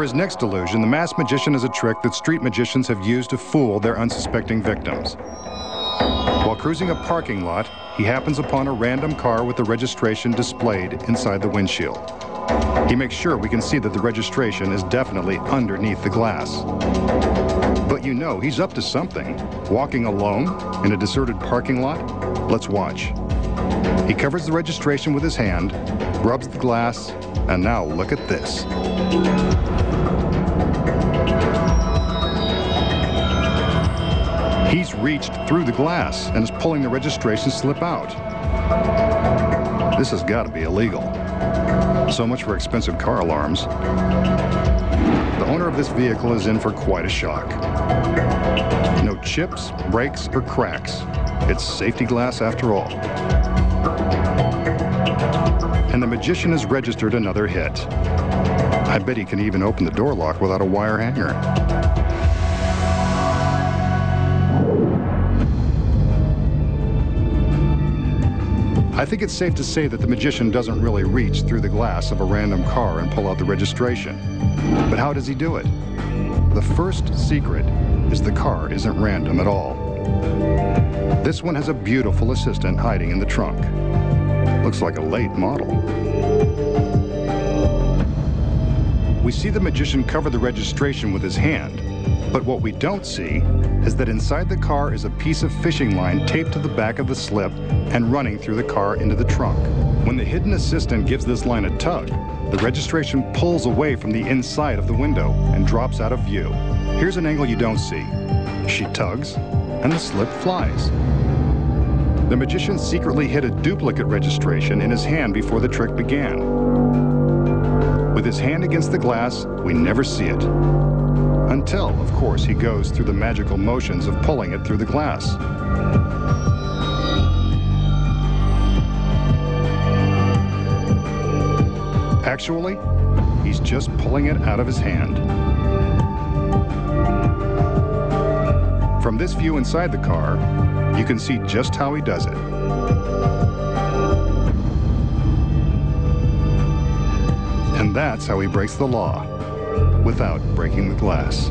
For his next illusion, the masked magician has a trick that street magicians have used to fool their unsuspecting victims. While cruising a parking lot, he happens upon a random car with the registration displayed inside the windshield. He makes sure we can see that the registration is definitely underneath the glass. But you know, he's up to something. Walking alone in a deserted parking lot? Let's watch. He covers the registration with his hand, rubs the glass, and now look at this. He's reached through the glass and is pulling the registration slip out. This has got to be illegal. So much for expensive car alarms. The owner of this vehicle is in for quite a shock. No chips, breaks, or cracks. It's safety glass after all. And the magician has registered another hit. I bet he can even open the door lock without a wire hanger. I think it's safe to say that the magician doesn't really reach through the glass of a random car and pull out the registration. But how does he do it? The first secret is the car isn't random at all. This one has a beautiful assistant hiding in the trunk. Looks like a late model. We see the magician cover the registration with his hand, but what we don't see is that inside the car is a piece of fishing line taped to the back of the slip and running through the car into the trunk. When the hidden assistant gives this line a tug, the registration pulls away from the inside of the window and drops out of view. Here's an angle you don't see. She tugs, and the slip flies. The magician secretly hid a duplicate registration in his hand before the trick began. With his hand against the glass, we never see it. Until, of course, he goes through the magical motions of pulling it through the glass. Actually, he's just pulling it out of his hand. From this view inside the car, you can see just how he does it. And that's how he breaks the law, without breaking the glass.